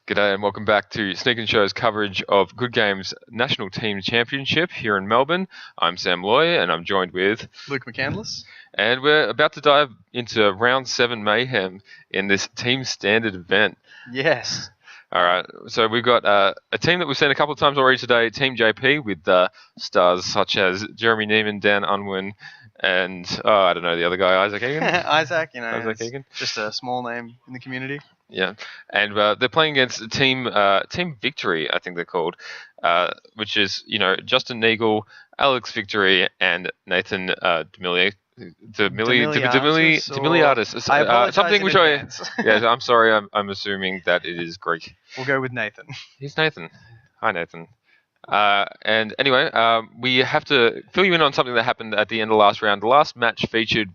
G'day and welcome back to Sneak and Show's coverage of Good Games National Team Championship here in Melbourne. I'm Sam Loy and I'm joined with Luke McCandless. And we're about to dive into round 7 mayhem in this team standard event. Yes. All right, so we've got a team that we've seen a couple of times already today, Team JP, with stars such as Jeremy Neiman, Dan Unwin, and I don't know the other guy, Isaac Egan. Isaac, Isaac Egan. Just a small name in the community. Yeah, and they're playing against Team Victory, I think they're called, which is Justin Neagle, Alex Victory, and Nathan Demiliadis. I apologize something in which advance. yeah, I'm sorry, I'm assuming that it is Greek. We'll go with Nathan. He's Nathan. Hi, Nathan. And anyway, we have to fill you in on something that happened at the end of the last round. The last match featured.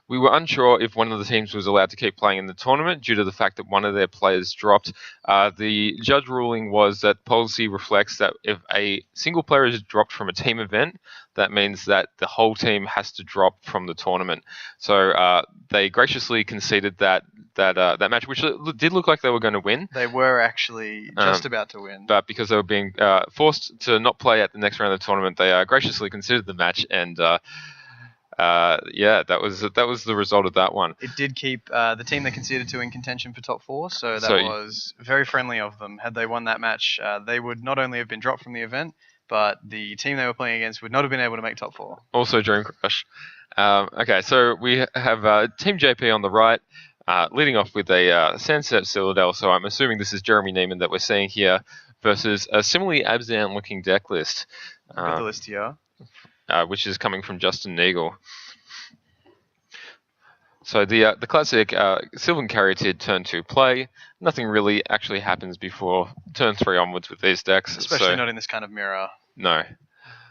We were unsure if one of the teams was allowed to keep playing in the tournament due to the fact that one of their players dropped. The judge ruling was that policy reflects that if a single player is dropped from a team event, that means that the whole team has to drop from the tournament. So they graciously conceded that match, which did look like they were going to win. They were actually just about to win. But because they were being forced to not play at the next round of the tournament, they graciously conceded the match and... that was the result of that one. It did keep the team they conceded to in contention for top 4, so that was very friendly of them. Had they won that match, they would not only have been dropped from the event, but the team they were playing against would not have been able to make top 4. Also Dream Crush. Okay, so we have Team JP on the right, leading off with a Sunset Citadel, so I'm assuming this is Jeremy Neiman that we're seeing here, versus a similarly Abzan-looking deck list. Got the list here. Which is coming from Justin Neagle. So the classic Sylvan Caryatid turn 2 play. Nothing really actually happens before turn 3 onwards with these decks. Especially not in this kind of mirror. No.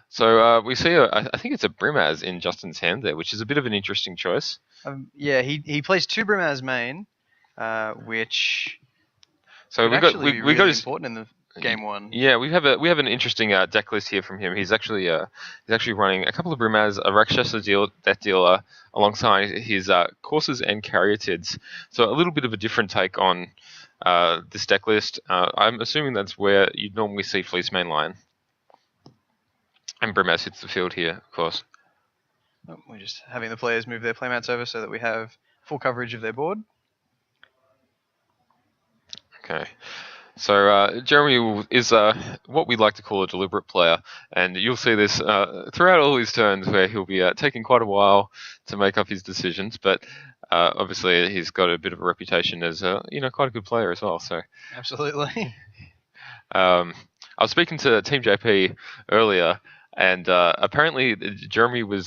So we see, I think it's a Brimaz in Justin's hand there, which is a bit of an interesting choice. Yeah, he plays 2 Brimaz main, which so we got important in the game 1. Yeah, we have an interesting deck list here from him. He's actually running a couple of Brimaz, a Rakshasa Death Dealer, alongside his Courses and Caryatids. So a little bit of a different take on this deck list. I'm assuming that's where you'd normally see Fleece mainline. And Brimaz hits the field here, of course. We're just having the players move their playmats over so that we have full coverage of their board. Okay. So Jeremy is what we like to call a deliberate player, and you'll see this throughout all his turns where he'll be taking quite a while to make up his decisions, but obviously he's got a bit of a reputation as quite a good player as well. So absolutely. I was speaking to Team JP earlier, and apparently Jeremy was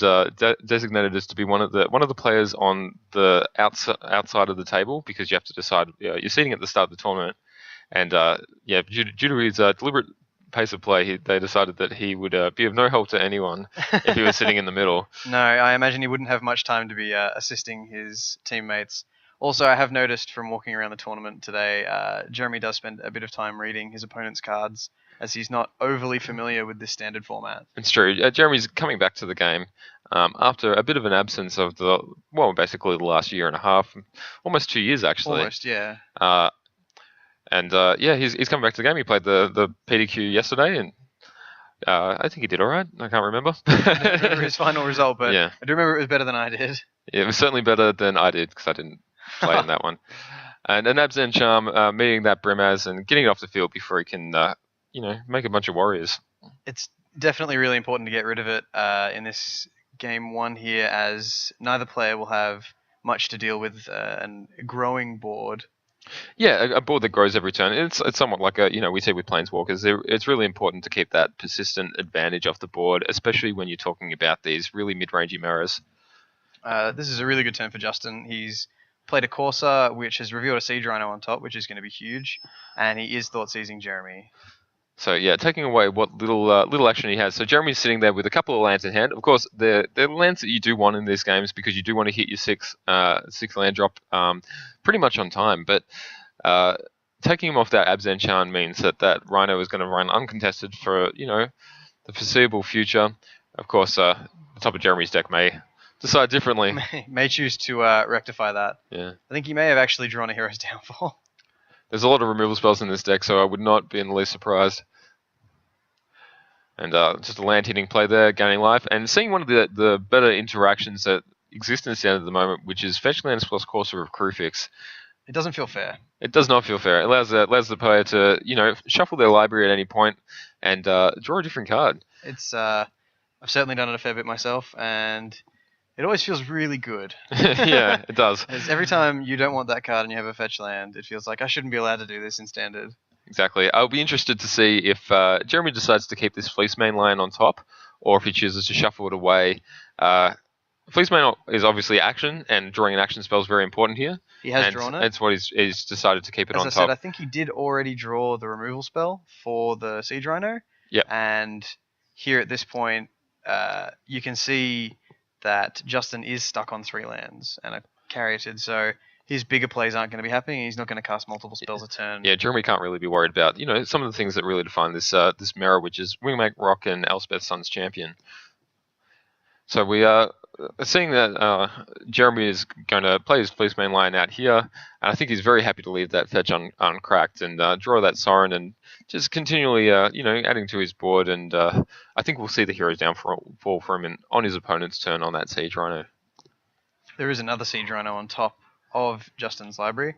designated as to be one of the players on the outside of the table, because you have to decide you're seating at the start of the tournament. And due to his deliberate pace of play, they decided that he would be of no help to anyone if he was sitting in the middle. No, I imagine he wouldn't have much time to be assisting his teammates. Also, I have noticed from walking around the tournament today, Jeremy does spend a bit of time reading his opponent's cards, as he's not overly familiar with this standard format. It's true. Jeremy's coming back to the game after a bit of an absence of basically the last year and a half, almost 2 years actually. Almost, yeah. And he's coming back to the game. He played the PDQ yesterday, and I think he did all right. I can't remember. I don't remember his final result, but yeah. I do remember it was better than I did. Yeah, it was certainly better than I did, because I didn't play in that one. And an Abzan Charm meeting that Brimaz and getting it off the field before he can, make a bunch of warriors. It's definitely really important to get rid of it in this game 1 here, as neither player will have much to deal with a growing board. Yeah, a board that grows every turn. It's somewhat like we see with Planeswalkers. It's really important to keep that persistent advantage off the board, especially when you're talking about these really mid-rangey mirrors. This is a really good turn for Justin. He's played a Corsair, which has revealed a Siege Rhino on top, which is going to be huge, and he is Thought-Seizing Jeremy. So yeah, taking away what little action he has. So Jeremy's sitting there with a couple of lands in hand. Of course, they're lands that you do want in these games, because you do want to hit your six land drop pretty much on time. But taking him off that Abzan Charm means that Rhino is going to run uncontested for the foreseeable future. Of course, the top of Jeremy's deck may decide differently. May choose to rectify that. Yeah. I think he may have actually drawn a Hero's Downfall. There's a lot of removal spells in this deck, so I would not be in the least surprised. And just a land hitting play there, gaining life, and seeing one of the better interactions that exist in the standard at the moment, which is fetch lands plus Courser of Crucifix. It doesn't feel fair. It does not feel fair. It allows the player to shuffle their library at any point and draw a different card. It's I've certainly done it a fair bit myself, and it always feels really good. Yeah, it does. Every time you don't want that card and you have a fetch land, it feels like I shouldn't be allowed to do this in standard. Exactly. I'll be interested to see if Jeremy decides to keep this Fleece main line on top, or if he chooses to shuffle it away. Fleece main is obviously action, and drawing an action spell is very important here. He has drawn it. That's what he's decided to keep it As on I top. said, I think he did already draw the removal spell for the Siege Rhino. Yep. And here at this point, you can see that Justin is stuck on 3 lands and are caryatid, so his bigger plays aren't going to be happening. He's not going to cast multiple spells a turn. Yeah, Jeremy can't really be worried about some of the things that really define this this mirror, which is Wingmate Rock and Elspeth Sun's Champion. So we are seeing that Jeremy is going to play his Fleece main line out here, and I think he's very happy to leave that fetch uncracked and draw that Sorin and just continually adding to his board. And I think we'll see the Hero's Downfall from him on his opponent's turn on that Siege Rhino. There is another Siege Rhino on top of Justin's library.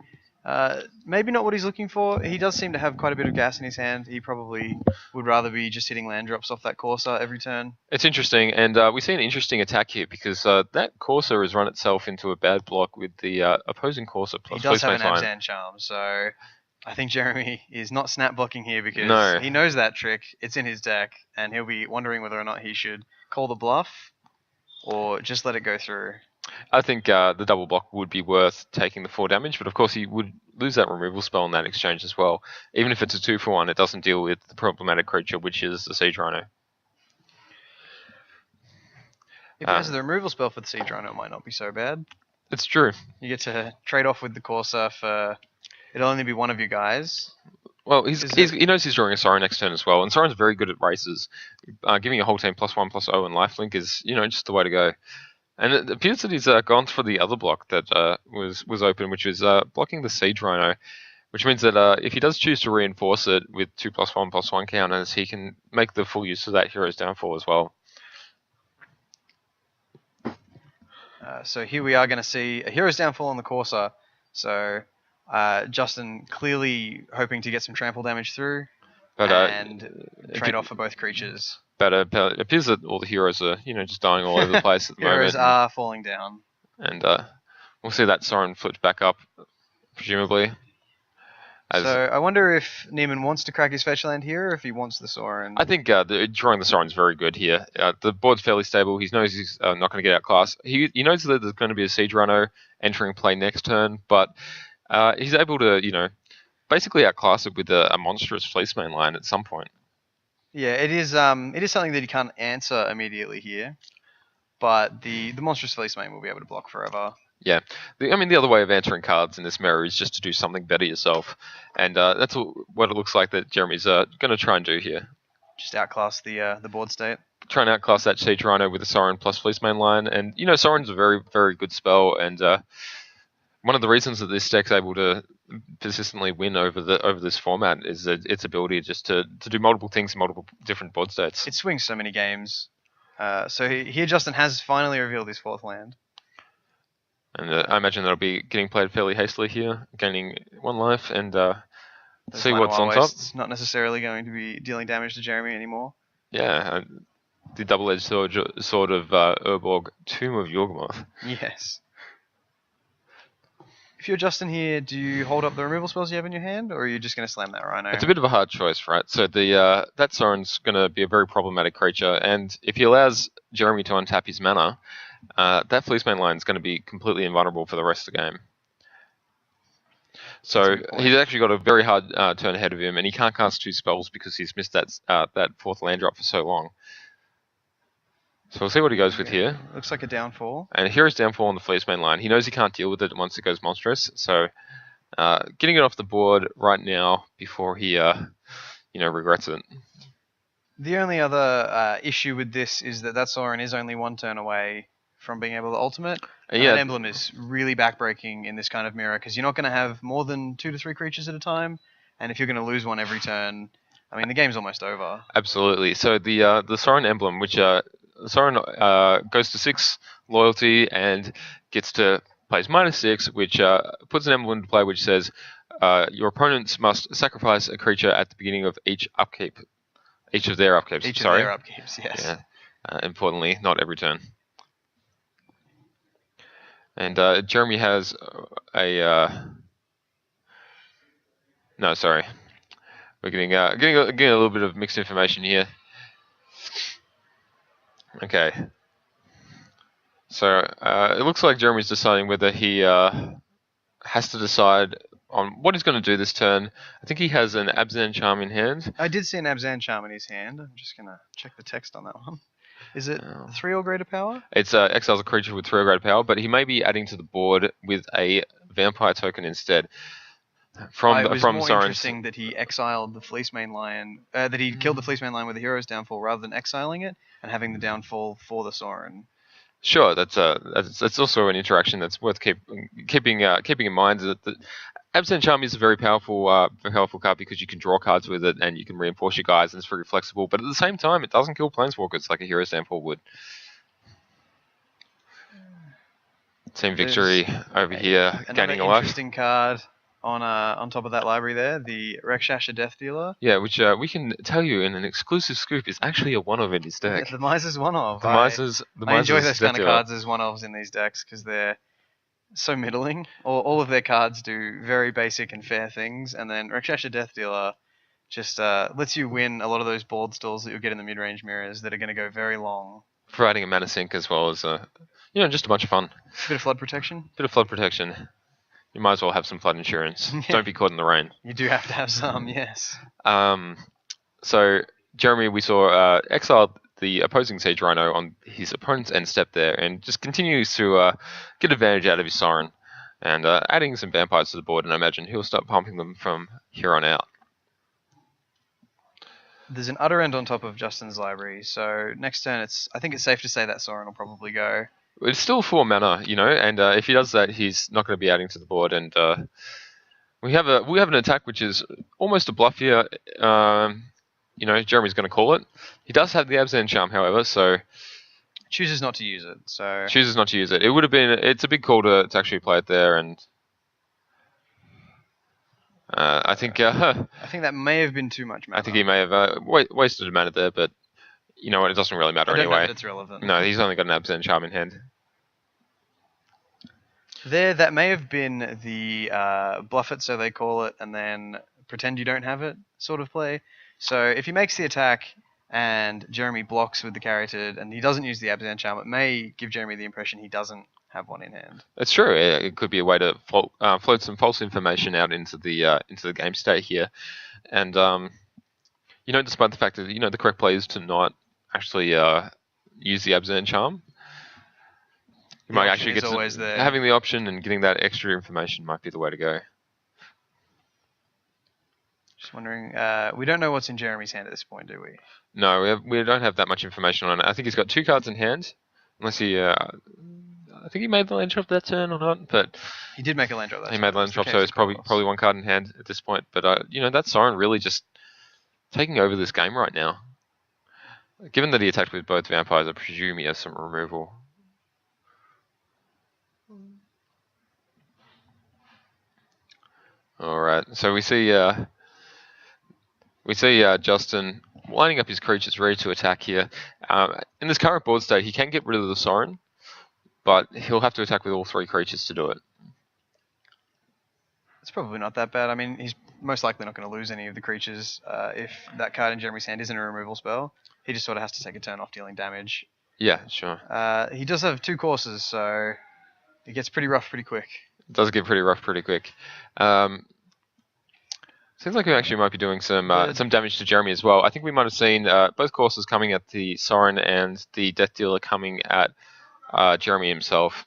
Maybe not what he's looking for. He does seem to have quite a bit of gas in his hand. He probably would rather be just hitting land drops off that Corsair every turn. It's interesting, and we see an interesting attack here because that Corsair has run itself into a bad block with the opposing Corsair plus He does have an Fleece main line. Abzan Charm, so I think Jeremy is not snap blocking here because he knows that trick. It's in his deck, and he'll be wondering whether or not he should call the bluff or just let it go through. I think the double block would be worth taking the 4 damage, but of course he would lose that removal spell in that exchange as well. Even if it's a 2-for-1, it doesn't deal with the problematic creature, which is the Siege Rhino. If he has the removal spell for the Siege Rhino, it might not be so bad. It's true. You get to trade off with the Corsair for... It'll only be one of you guys. Well, he knows he's drawing a Sorin next turn as well, and Sorin's very good at races. Giving a whole team +1/+0 and lifelink is, just the way to go. And it appears that he's gone for the other block that was open, which was blocking the Siege Rhino, which means that if he does choose to reinforce it with 2+1/+1 counters, he can make the full use of that Hero's Downfall as well. So here we are going to see a Hero's Downfall on the Corsair. So Justin clearly hoping to get some trample damage through and trade off for both creatures. But it appears that all the heroes are, just dying all over the place at the moment. Heroes are falling down. And we'll see that Sorin flipped back up, presumably. So I wonder if Neiman wants to crack his fetch land here, or if he wants the Sorin. I think drawing the Sorin is very good here. The board's fairly stable. He knows he's not going to get outclassed. He knows that there's going to be a Siege Rhino entering play next turn, but he's able to, basically outclass it with a monstrous Fleece main line at some point. Yeah, it is something that he can't answer immediately here, but the monstrous Fleece main will be able to block forever. Yeah, the other way of answering cards in this mirror is just to do something better yourself, and that's what it looks like that Jeremy's going to try and do here. Just outclass the board state. Try and outclass that Siege Rhino with a Sorin plus Fleece main line, and Sorin's a very, very good spell, and one of the reasons that this deck's able to persistently win over this format is its ability just to do multiple things in multiple different board states. It swings so many games. So here Justin has finally revealed his 4th land. And I imagine that'll be getting played fairly hastily here, gaining 1 life, and see what's on top. It's not necessarily going to be dealing damage to Jeremy anymore. Yeah, the double-edged sword of Urborg, Tomb of Yawgmoth. Yes. If you're Justin here, do you hold up the removal spells you have in your hand, or are you just going to slam that Rhino? It's a bit of a hard choice, right? So that Sorin's going to be a very problematic creature, and if he allows Jeremy to untap his mana, that Fleece main line is going to be completely invulnerable for the rest of the game. So he's actually got a very hard turn ahead of him, and he can't cast 2 spells because he's missed that 4th land drop for so long. So we'll see what he goes with here. Looks like a downfall. And Hero's Downfall on the Fleece main line. He knows he can't deal with it once it goes monstrous, so getting it off the board right now before he regrets it. The only other issue with this is that Sorin is only 1 turn away from being able to ultimate. And Yeah, that emblem is really backbreaking in this kind of mirror because you're not going to have more than 2 to 3 creatures at a time, and if you're going to lose one every turn, I mean the game's almost over. absolutely. So the Sorin emblem, which Sorin goes to 6 loyalty and gets to plays -6, which puts an emblem into play which says your opponents must sacrifice a creature at the beginning of each upkeep, each of their upkeeps. Each Sorry. of their upkeeps, yes. Yeah. Importantly, not every turn. And Jeremy has no, sorry. We're getting a little bit of mixed information here. Okay. So it looks like Jeremy's deciding whether he has to decide on what he's going to do this turn. I think he has an Abzan Charm in hand. I did see an Abzan Charm in his hand. I'm just going to check the text on that one. Is it 3 or greater power? It's exiles a creature with 3 or greater power, but he may be adding to the board with a vampire token instead. It was more interesting that he exiled the Fleecemane Lion, that he killed the Fleecemane Lion with the hero's downfall rather than exiling it and having the downfall for the Sorin. Sure, that's also an interaction that's worth keeping in mind. That the Abzan Charm is a very powerful card because you can draw cards with it and you can reinforce your guys and it's very flexible. But at the same time, it doesn't kill planeswalkers like a hero's downfall would. Team Victory over here gaining a life. Interesting card on top of that library there, the Rakshasa Death Dealer. Yeah, which we can tell you in an exclusive scoop is actually a one-of in his deck. Yeah, the Miser's one-of. I enjoy those kind of cards as one-ofs in these decks because they're so middling. All of their cards do very basic and fair things, and then Rakshasa Death Dealer just lets you win a lot of those board stalls that you'll get in the mid-range mirrors that are going to go very long. Providing a mana sink as well as just a bunch of fun. Bit of flood protection. Bit of flood protection. You might as well have some flood insurance. Yeah. Don't be caught in the rain. You do have to have some, yes. So Jeremy, we saw exile the opposing Siege Rhino on his opponent's end step there, and just continues to get advantage out of his Sorin, and adding some vampires to the board, and I imagine he'll start pumping them from here on out. There's an Utter End on top of Justin's library, so next turn I think it's safe to say that Sorin will probably go. It's still 4 mana, and if he does that, he's not going to be adding to the board. And we have an attack which is almost a bluff here. Jeremy's going to call it. He does have the Abzan Charm, however, so chooses not to use it. So chooses not to use it. It would have been. It's a big call to actually play it there, and I think that may have been too much mana. I think he may have wasted a mana there, but. You know what? It doesn't really matter I don't anyway. know if it's relevant. No, he's only got an Abzan Charm in hand. That may have been the bluff it so they call it and then pretend you don't have it sort of play. So if he makes the attack and Jeremy blocks with the Caryatid and he doesn't use the Abzan Charm, it may give Jeremy the impression he doesn't have one in hand. That's true. It could be a way to float some false information out into the game state here, and despite the fact that the correct play is to not actually use the Abzan Charm. You might actually get having the option and getting that extra information might be the way to go. Just wondering, we don't know what's in Jeremy's hand at this point, do we? No, we don't have that much information on it. I think he's got 2 cards in hand, unless he. I think he made the land drop that turn or not, but he did make a land drop. He made land drop, so it's probably 1 card in hand at this point. But that Sorin really just taking over this game right now. Given that he attacked with both vampires, I presume he has some removal. Alright, so we see Justin lining up his creatures ready to attack here. In this current board state, he can get rid of the Sorin, but he'll have to attack with all 3 creatures to do it. It's probably not that bad. I mean, he's most likely not going to lose any of the creatures if that card in Jeremy's hand isn't a removal spell. He just sort of has to take a turn off dealing damage. Yeah, sure. He does have 2 courses, so it gets pretty rough pretty quick. It does get pretty rough pretty quick. Seems like we actually might be doing some damage to Jeremy as well. I think we might have seen both courses coming at the Sorin and the Death Dealer coming at Jeremy himself.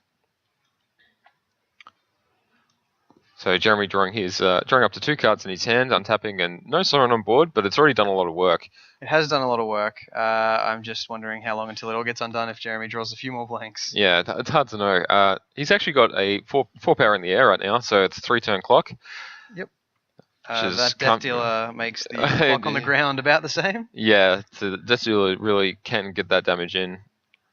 So Jeremy drawing up to 2 cards in his hand, untapping, and no Sauron on board, but it's already done a lot of work. It has done a lot of work. I'm just wondering how long until it all gets undone if Jeremy draws a few more blanks. Yeah, it's hard to know. He's actually got a 4 power in the air right now, so it's a 3-turn clock. Yep. is That Death Dealer makes the clock on the ground about the same. Yeah, so Death Dealer really can get that damage in.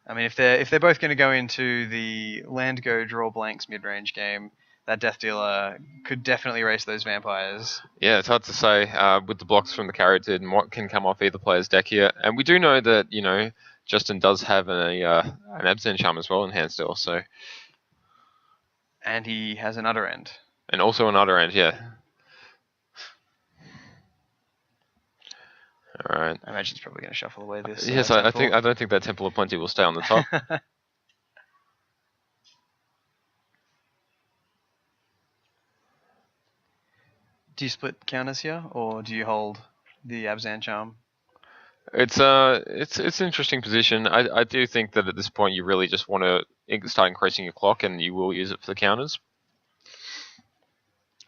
I mean, if they're both going to go into the land go draw blanks mid-range game, that Death Dealer could definitely race those vampires. Yeah, it's hard to say with the blocks from the Caryatid and what can come off either player's deck here. And we do know that, Justin does have an Abzan Charm as well in hand still, so. And he has an Utter End. And also an Utter End, yeah. All right. I imagine he's probably going to shuffle away this. Yes, I don't think that Temple of Plenty will stay on the top. Do you split counters here, or do you hold the Abzan Charm? It's an interesting position. I do think that at this point you really just want to start increasing your clock, and you will use it for the counters.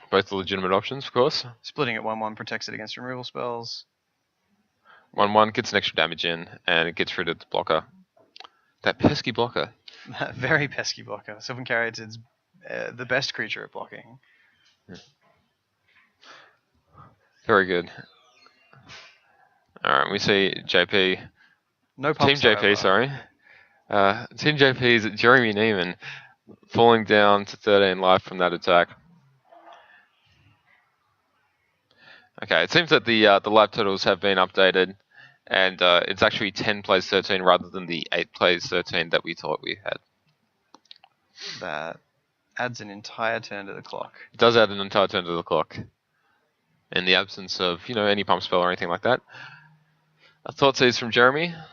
Both the legitimate options, of course. Splitting it 1/1 protects it against removal spells. 1/1 gets an extra damage in, and it gets rid of the blocker. That pesky blocker. That very pesky blocker. Sylvan Caryatid's the best creature at blocking. Yeah. Very good. Alright, we see JP. No pumps, Team JP, however. sorry. Team JP's Jeremy Neiman falling down to 13 life from that attack. Okay, it seems that the life totals have been updated, and it's actually 10 plays 13 rather than the 8 plays 13 that we thought we had. That adds an entire turn to the clock. It does add an entire turn to the clock. In the absence of, any pump spell or anything like that. A Thought Seize from Jeremy. And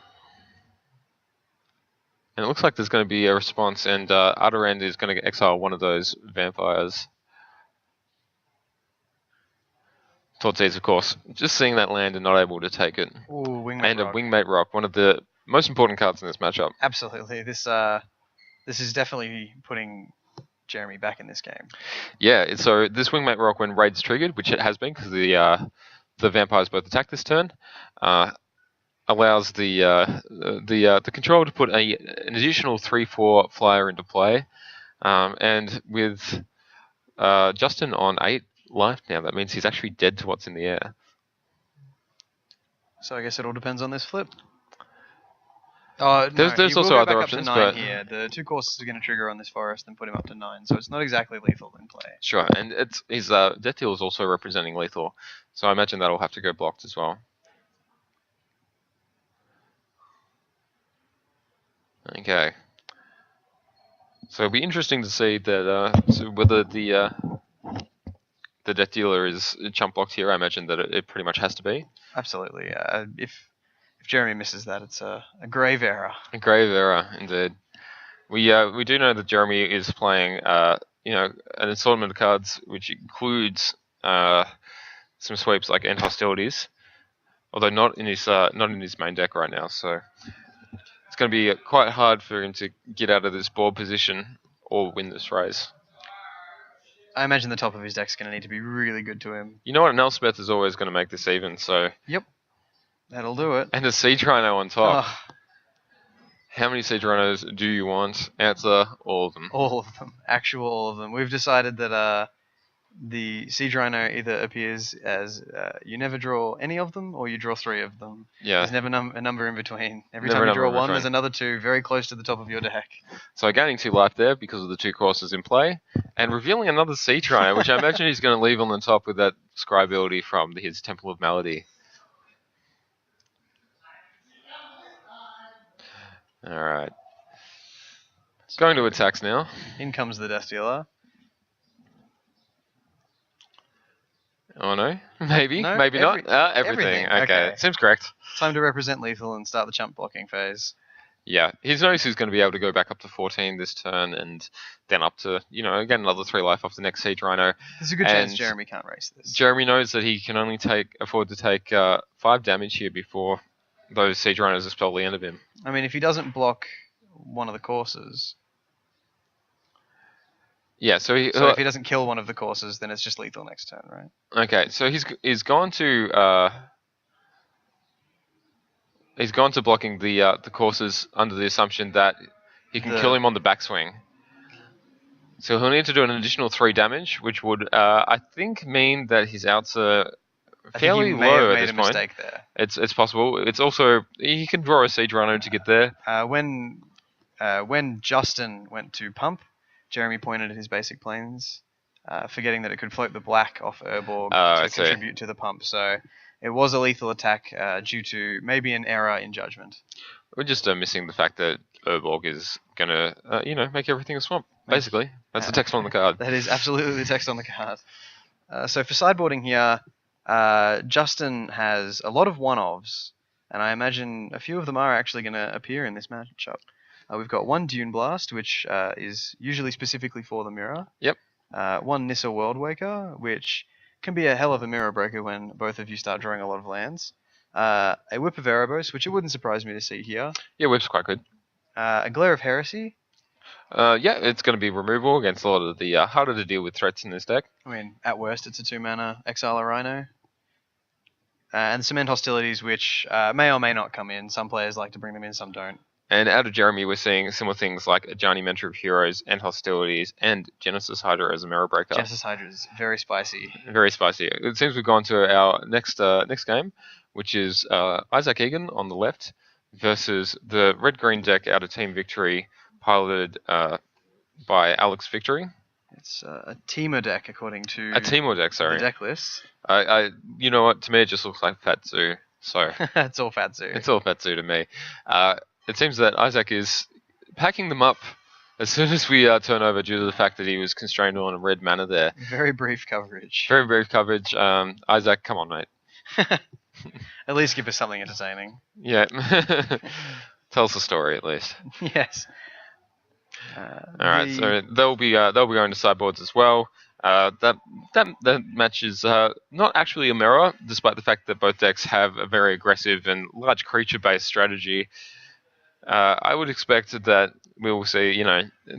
it looks like there's going to be a response, and Utter End is going to exile one of those vampires. Thought Seize, of course. Just seeing that land and not able to take it. Ooh, Wingmate And Rock. a Wingmate Rock, one of the most important cards in this matchup. Absolutely. This is definitely putting Jeremy back in this game. Yeah, so this Wingmate Rock, when Raid's triggered, which it has been because the vampires both attack this turn, allows the controller to put an additional 3/4 flyer into play, and with Justin on 8 life now, that means he's actually dead to what's in the air. So I guess it all depends on this flip. There's There's also other back options, up to 9 but here. The 2 courses are going to trigger on this forest and put him up to 9, so it's not exactly lethal in play. sure, and his Death Deal is also representing lethal, so I imagine that'll have to go blocked as well. Okay. So it'll be interesting to see that whether the Death Dealer is chump blocked here. I imagine that it pretty much has to be. Absolutely. If Jeremy misses that, it's a grave error. A grave error, indeed. We do know that Jeremy is playing an assortment of cards which includes some sweeps like End Hostilities, although not in his main deck right now. So it's going to be quite hard for him to get out of this board position or win this race. I imagine the top of his deck's going to need to be really good to him. You know what? An Elspeth is always going to make this even. So Yep, that'll do it. and a Siege Rhino on top. Oh, How many Siege Rhinos do you want? Answer: all of them. all of them. Actual all of them. We've decided that the Siege Rhino either appears as you never draw any of them or you draw 3 of them. Yeah. There's never a number in between. Every Never time a you draw number in 1, there's between. another 2 very close to the top of your deck. So gaining 2 life there because of the 2 courses in play, and revealing another Siege Rhino, which I imagine he's going to leave on the top with that scry ability from his Temple of Malady. Alright. Going to attacks now. In comes the Death Dealer. Oh no? Maybe? No, Maybe not? Everything. everything. Okay. Okay. Seems correct. Time to represent lethal and start the chump blocking phase. Yeah. He knows he's going to be able to go back up to 14 this turn and then up to, again, another 3 life off the next Siege Rhino. There's a good chance And Jeremy can't race this. Jeremy knows that he can only afford to take 5 damage here before those Siege Rhinos expel the end of him. I mean, if he doesn't block one of the courses, Yeah, so So if he doesn't kill one of the courses, then it's just lethal next turn, right? okay, so he's gone to blocking the courses under the assumption that he can kill him on the backswing. So he'll need to do an additional 3 damage, which would I think mean that his outs are fairly I think he may low have at made this a point. mistake there. It's possible. It's also he can draw a Siege Runner to get there. When Justin went to pump, Jeremy pointed at his basic planes, forgetting that it could float the black off Urborg to contribute to the pump. So it was a lethal attack due to maybe an error in judgment. We're just missing the fact that Urborg is gonna make everything a swamp. Basically, that's the text on the card. That is absolutely the text on the card. So for sideboarding here, Justin has a lot of one-ofs, and I imagine a few of them are actually going to appear in this matchup. We've got one Dune Blast, which is usually specifically for the mirror. Yep. One Nissa Worldwaker, which can be a hell of a mirror breaker when both of you start drawing a lot of lands. A Whip of Erebos, which it wouldn't surprise me to see here. Yeah, Whip's quite good. A Glare of Heresy. Yeah, it's going to be removal against a lot of the harder to deal with threats in this deck. I mean, at worst, it's a 2-mana Exile a Rhino. And Cement Hostilities, which may or may not come in. Some players like to bring them in, some don't. And out of Jeremy, we're seeing similar things like Ajani Mentor of Heroes and Hostilities and Genesis Hydra as a mirror breaker. Genesis Hydra is very spicy. Very spicy. It seems we've gone to our next game, which is Isaac Egan on the left versus the red-green deck out of Team Victory, piloted by Alex Victory. It's a Teemo deck, according to a Teemo deck. Sorry, the deck list. You know what? To me, it just looks like Fatsu. So it's all Fatsu. It's all Fatsu to me. It seems that Isaac is packing them up as soon as we turn over, due to the fact that he was constrained on a red mana there. Very brief coverage. Very brief coverage. Isaac, come on, mate. At least give us something entertaining. Yeah. Tell us a story at least. Yes. All right, so they'll be going to sideboards as well. That match is not actually a mirror, despite the fact that both decks have a very aggressive and large creature-based strategy. I would expect that we will see,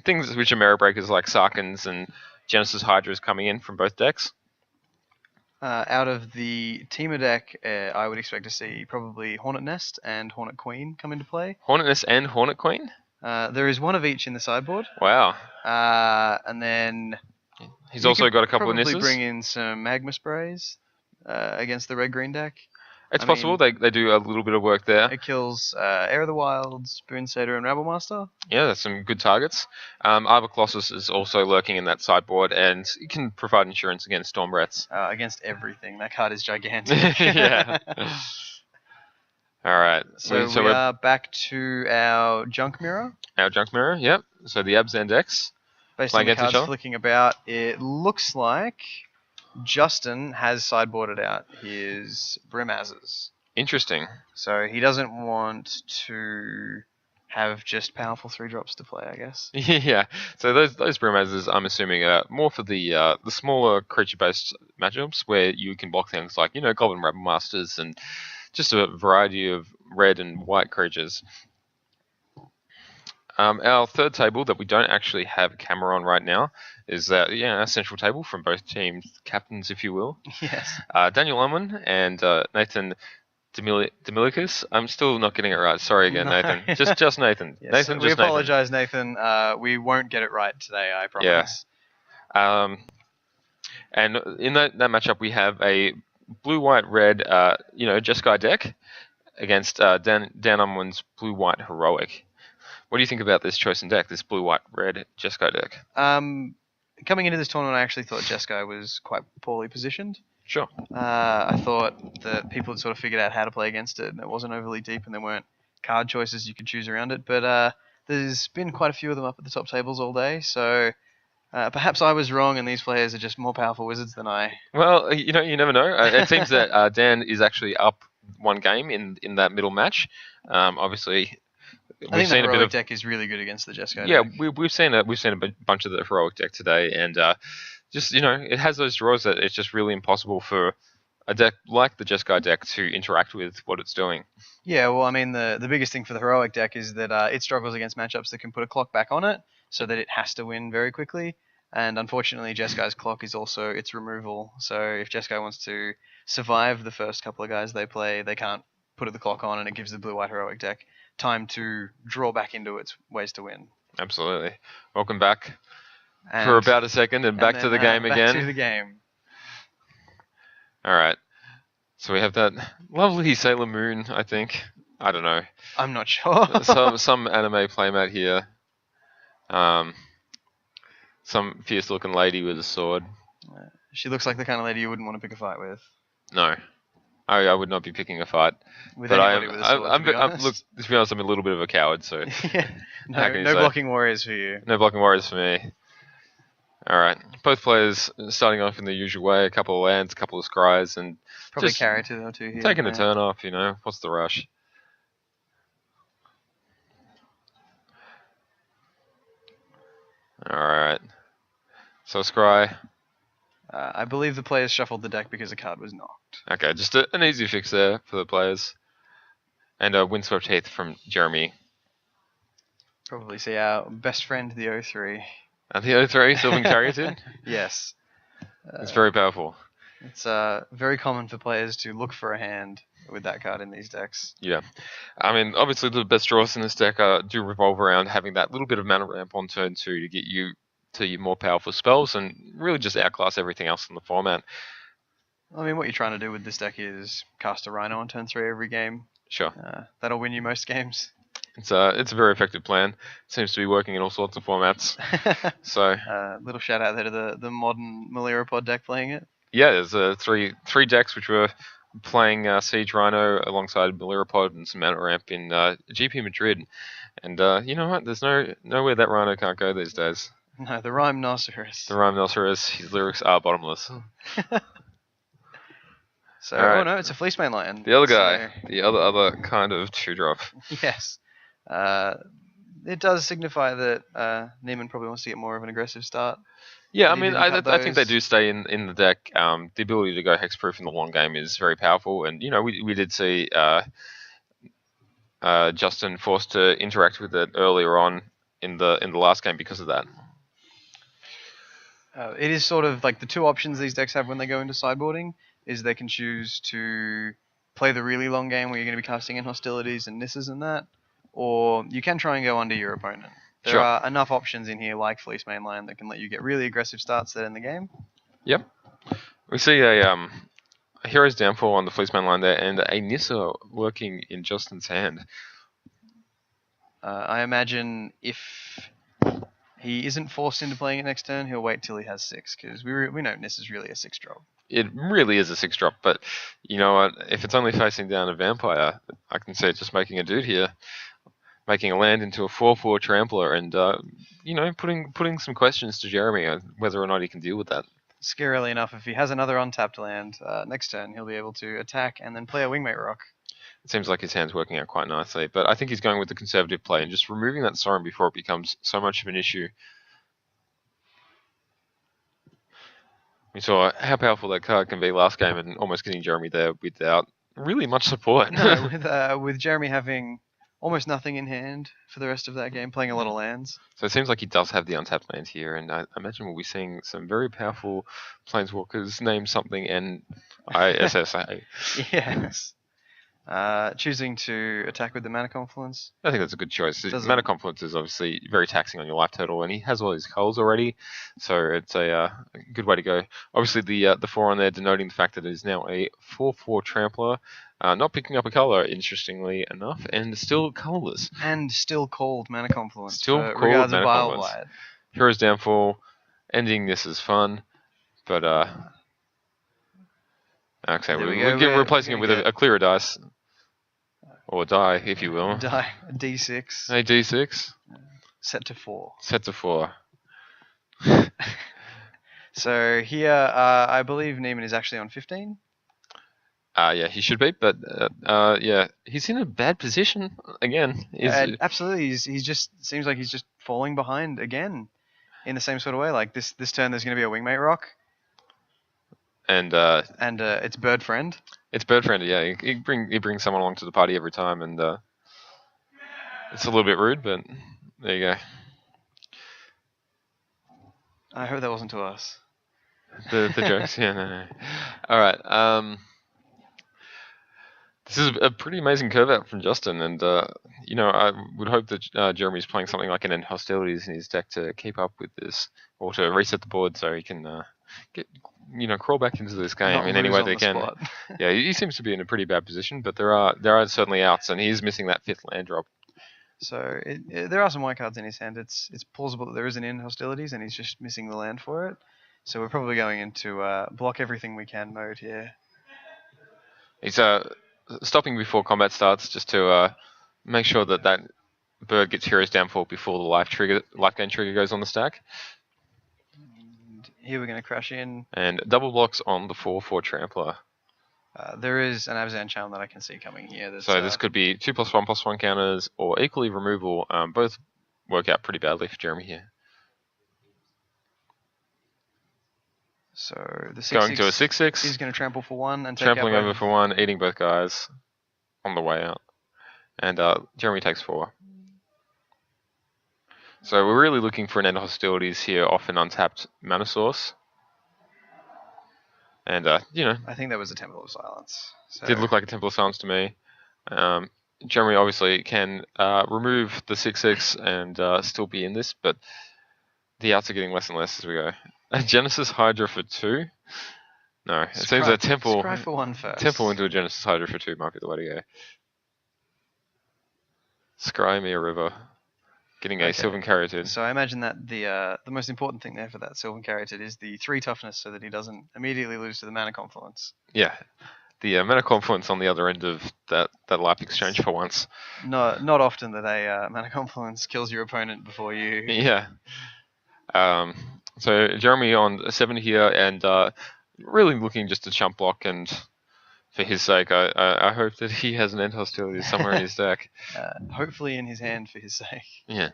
things which are mirror breakers like Sarkans and Genesis Hydras coming in from both decks. Out of the Teemo deck, I would expect to see probably Hornet Nest and Hornet Queen come into play. Hornet Nest and Hornet Queen? There is one of each in the sideboard. Wow. And then he's also got a couple of Nissas. Probably bring in some Magma Sprays against the red-green deck. It's possible they do a little bit of work there. It kills Air of the Wilds, Boon Satyr, and Rabblemaster. Yeah, that's some good targets. Arbor Colossus is also lurking in that sideboard, and it can provide insurance against Stormbrats. Against everything. That card is gigantic. Yeah. All right. So we are back to our Junk Mirror. Our Junk Mirror, yep. So the Abs and X. Based on the cards flicking about, it looks like Justin has sideboarded out his Brimazes. Interesting. So he doesn't want to have just powerful 3-drops to play, I guess. Yeah. So those Brimazes, I'm assuming, are more for the smaller creature-based matchups where you can block things like, Goblin Rabblmasters and just a variety of red and white creatures. Our third table that we don't actually have a camera on right now is our central table from both teams, captains, if you will. Yes. Daniel Unwin and Nathan Demilicus. I'm still not getting it right. Sorry again, Nathan. Just Nathan. Yes, Nathan. We apologize, Nathan. We won't get it right today, I promise. Yeah. And in that matchup, we have a blue-white-red, Jeskai deck against Dan Unwin's blue-white heroic. What do you think about this choice in deck, this blue-white-red Jeskai deck? Coming into this tournament, I actually thought Jeskai was quite poorly positioned. Sure. I thought that people had sort of figured out how to play against it, and it wasn't overly deep, and there weren't card choices you could choose around it. But there's been quite a few of them up at the top tables all day, so perhaps I was wrong, and these players are just more powerful wizards than I. Well, you never know. It seems that Dan is actually up one game in that middle match. Obviously. I think the heroic deck is really good against the Jeskai deck. We've seen a bunch of the heroic deck today, and it has those draws that it's just really impossible for a deck like the Jeskai deck to interact with what it's doing. Yeah, well, I mean, the biggest thing for the heroic deck is that it struggles against matchups that can put a clock back on it, so that it has to win very quickly. And unfortunately, Jeskai's clock is also its removal. So if Jeskai wants to survive the first couple of guys they play, they can't put the clock on, and it gives the blue-white heroic deck time to draw back into its ways to win. Absolutely. Welcome back And, for about a second and back to the game back again. to the game. All right. So we have that lovely Sailor Moon, I think. I don't know. I'm not sure. some anime playmat here. Some fierce looking lady with a sword. She looks like the kind of lady you wouldn't want to pick a fight with. No. I would not be picking a fight. With but anybody with a sword, to be honest. look, to be honest, I'm a little bit of a coward, so Yeah. How can you No say? blocking warriors for you. no blocking warriors for me. Alright. Both players starting off in the usual way, a couple of lands, a couple of scries, and Probably just character though too here. taking a yeah. turn off, you know. What's the rush? Alright. So scry. I believe the players shuffled the deck because a card was knocked. Okay, just an easy fix there for the players. And a Windswept Heath from Jeremy. Probably see our best friend, the O3. And the O3 still been carried. Yes. It's very powerful. It's very common for players to look for a hand with that card in these decks. Yeah. I mean, obviously the best draws in this deck do revolve around having that little bit of mana ramp on turn 2 to get you to your more powerful spells and really just outclass everything else in the format. I mean, what you're trying to do with this deck is cast a Rhino on turn 3 every game. Sure. That'll win you most games. It's a very effective plan. Seems to be working in all sorts of formats. So Little shout out there to the modern Meliropod deck playing it. yeah, there's three decks which were playing Siege Rhino alongside Meliropod and some mana ramp in GP Madrid. And you know what? There's nowhere that Rhino can't go these days. No, the Rhymenoceros. The Rhymenoceros, his lyrics are bottomless. So, Alright. oh no, it's a Fleeceman land. The other guy, the other kind of 2-drop. So, yes. It does signify that Neiman probably wants to get more of an aggressive start. Yeah, I He mean, didn't I cut think they those. do stay in the deck. The ability to go hexproof in the long game is very powerful, and you know we did see Justin forced to interact with it earlier on in the last game because of that. It is sort of like the two options these decks have when they go into sideboarding is they can choose to play the really long game where you're going to be casting in hostilities and nisses and that, or you can try and go under your opponent. There Sure. are enough options in here like Fleece Mainline that can let you get really aggressive starts that end the game. Yep. We see a Hero's Downfall on the Fleeceman line there, and a Nissa working in Justin's hand. I imagine if he isn't forced into playing it next turn, he'll wait till he has 6, because we know Niss is really a 6-drop. It really is a 6-drop, but you know what? If it's only facing down a vampire, I can see it just making a dude here, making a land into a 4/4 trampler, and you know, putting some questions to Jeremy on whether or not he can deal with that. Scarily enough, if he has another untapped land next turn, he'll be able to attack and then play a Wingmate Rock. It seems like his hand's working out quite nicely, but I think he's going with the conservative play and just removing that Sorin before it becomes so much of an issue. We saw how powerful that card can be last game and almost getting Jeremy there without really much support. No, with Jeremy having almost nothing in hand for the rest of that game, playing a lot of lands. So it seems like he does have the untapped land here, and I imagine we'll be seeing some very powerful planeswalkers named something NISSA. Yes. Choosing to attack with the Mana Confluence. I think that's a good choice. Doesn't- Mana Confluence is obviously very taxing on your life total, and he has all his culls already, so it's a good way to go. Obviously, the 4 on there denoting the fact that it is now a 4/4 Trampler, not picking up a color, interestingly enough, and still colorless. And still called Mana Confluence. Still for called regards of Mana Vile Confluence. Blight. Hero's Downfall, ending this is fun, but okay, There we we're go, we're replacing it with gonna a clearer dice, or die, if you will. Die. D6. A D6, Set to 4. set to 4. So here, I believe Neiman is actually on 15. Yeah, he should be, but yeah, he's in a bad position again. Absolutely, he's just seems like he's just falling behind again, in the same sort of way. Like this turn, there's going to be a Wingmate Rock, and and it's Bird Friend. it's bird friendly. Yeah, he brings someone along to the party every time, and it's a little bit rude, but there you go. I hope that wasn't to us. The jokes, yeah, no. All right. This is a pretty amazing curve out from Justin, and I would hope that Jeremy's playing something like an End Hostilities in his deck to keep up with this, or to reset the board so he can get crawl back into this game Not in any lose way on they the can. spot. Yeah, he seems to be in a pretty bad position, but there are certainly outs, and he is missing that 5th land drop. So there are some white cards in his hand. It's plausible that there is an End Hostilities, and he's just missing the land for it. So we're probably going into block everything we can mode here. He's stopping before combat starts just to make sure that bird gets Hero's Downfall before the life gain trigger goes on the stack. And here we're going to crash in. And double blocks on the 4/4 Trampler. There is an Abzan Challenge that I can see coming here. So this could be 2+1/+1 counters or equally removal. Both work out pretty badly for Jeremy here. So the 6/6 going to a 6/6. He's going to trample for 1 and take trampling out over for 1, eating both guys on the way out. And Jeremy takes 4. So we're really looking for an End Hostilities here off an untapped mana source. And, I think that was a Temple of Silence. So did look like a Temple of Silence to me. Jeremy obviously can remove the 6/6 and still be in this, but the outs are getting less and less as we go. A Genesis Hydra for 2? No, it seems a Temple. Scry for 1 first. Temple into a Genesis Hydra for 2 might be the way to go. Scry me a river. Getting a Sylvan Caryatid. So I imagine that the most important thing there for that Sylvan Caryatid is the 3 toughness so that he doesn't immediately lose to the Mana Confluence. Yeah. The Mana Confluence on the other end of that life exchange for once. Not often that a Mana Confluence kills your opponent before you. Yeah. So Jeremy on 7 here and really looking just to chump block, and for his sake, I hope that he has an End Hostilities somewhere in his deck. Hopefully in his hand for his sake. Yeah.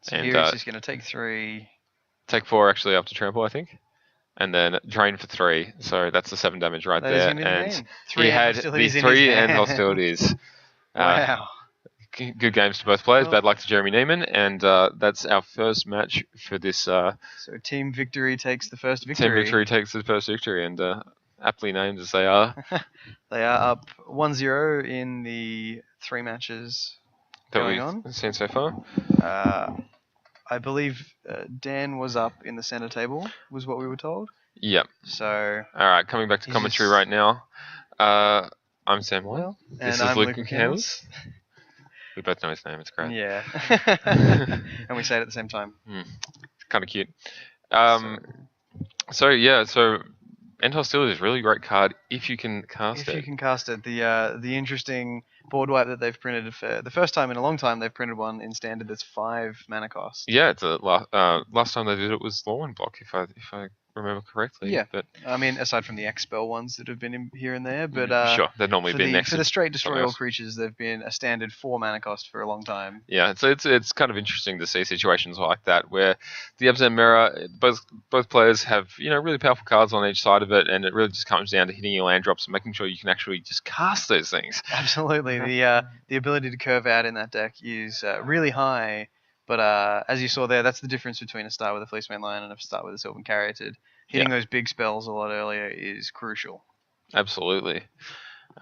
So here he's just going to take 3. Take 4 actually after trample, I think. And then drain for 3. So that's the 7 damage right there. And he had the 3 End Hostilities. Wow. Good games to both players. Bad luck to Jeremy Neiman, and that's our first match for this. So Team Victory takes the first victory. Team Victory takes the first victory, and aptly named as they are. They are up 1-0 in the 3 matches that we've seen so far. I believe Dan was up in the center table, was what we were told. Yep. So. All right, coming back to commentary right now. I'm Sam Moyle. This is Luke McCandless. We both know his name. It's great. Yeah. And we say it at the same time. It's kind of cute. So End Hostility is a really great card if you can cast it. If you can cast it. The interesting board wipe that they've printed for the first time in a long time, they've printed one in standard that's 5 mana cost. Yeah, it's last time they did it was Lorwyn block, if I remember correctly. Yeah, but I mean, aside from the X-Spell ones that have been in here and there, but sure, they'd normally be next. For the straight destroy all creatures, they've been a standard 4 mana cost for a long time. Yeah, so it's kind of interesting to see situations like that where the Abzan Mirror, both players have really powerful cards on each side of it, and it really just comes down to hitting your land drops and making sure you can actually just cast those things. Absolutely, the ability to curve out in that deck is really high. But as you saw there, that's the difference between a start with a Fleecemane Lion and a start with a Sylvan Caryatid. Hitting those big spells a lot earlier is crucial. Absolutely.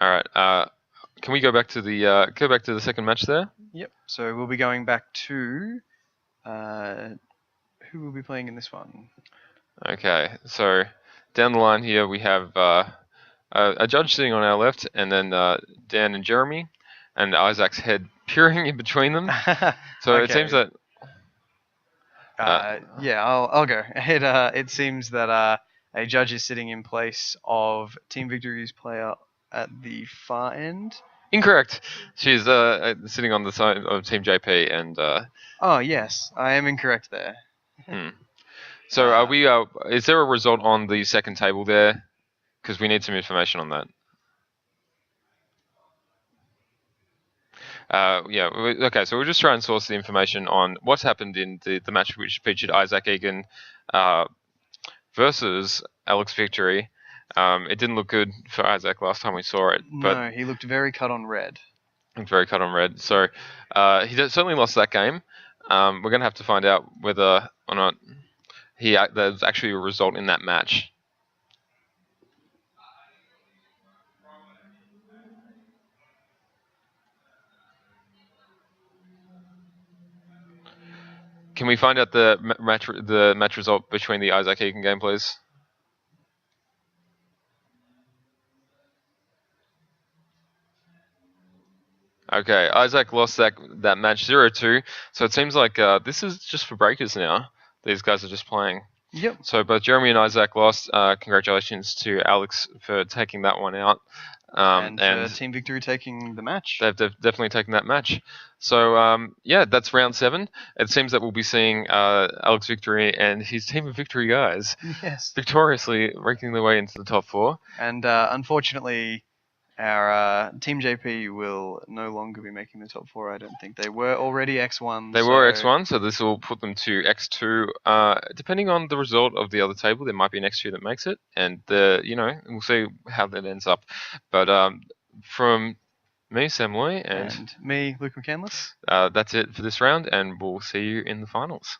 All right. Can we go back to the second match there? Yep. So we'll be going back to who will be playing in this one. Okay. So down the line here we have a judge sitting on our left, and then Dan and Jeremy, and Isaac's head peering in between them. So okay. It seems that. I'll go. It seems that a judge is sitting in place of Team Victory's player at the far end. Incorrect. She's sitting on the side of Team JP, and. Oh yes, I am incorrect there. So are we? Is there a result on the second table there? Because we need some information on that. Okay, so we'll just try and source the information on what's happened in the match which featured Isaac Egan versus Alex Victory. It didn't look good for Isaac last time we saw it. But no, he looked very cut on red. So he certainly lost that game. We're going to have to find out whether or not there's actually a result in that match. Can we find out the match result between the Isaac Egan game, please? Okay, Isaac lost that match 0-2, so it seems like this is just for breakers now. These guys are just playing. Yep. So both Jeremy and Isaac lost. Congratulations to Alex for taking that one out. And for Team Victory taking the match. They've definitely taken that match. So, yeah, that's round 7. It seems that we'll be seeing Alex Victory and his Team of Victory guys victoriously making their way into the top 4. And unfortunately, our Team JP will no longer be making the top 4, I don't think. They were already X1. They were X1, so this will put them to X2. Depending on the result of the other table, there might be an X2 that makes it, and we'll see how that ends up. But from me, Sam Loy, and me, Luke McCandless, that's it for this round, and we'll see you in the finals.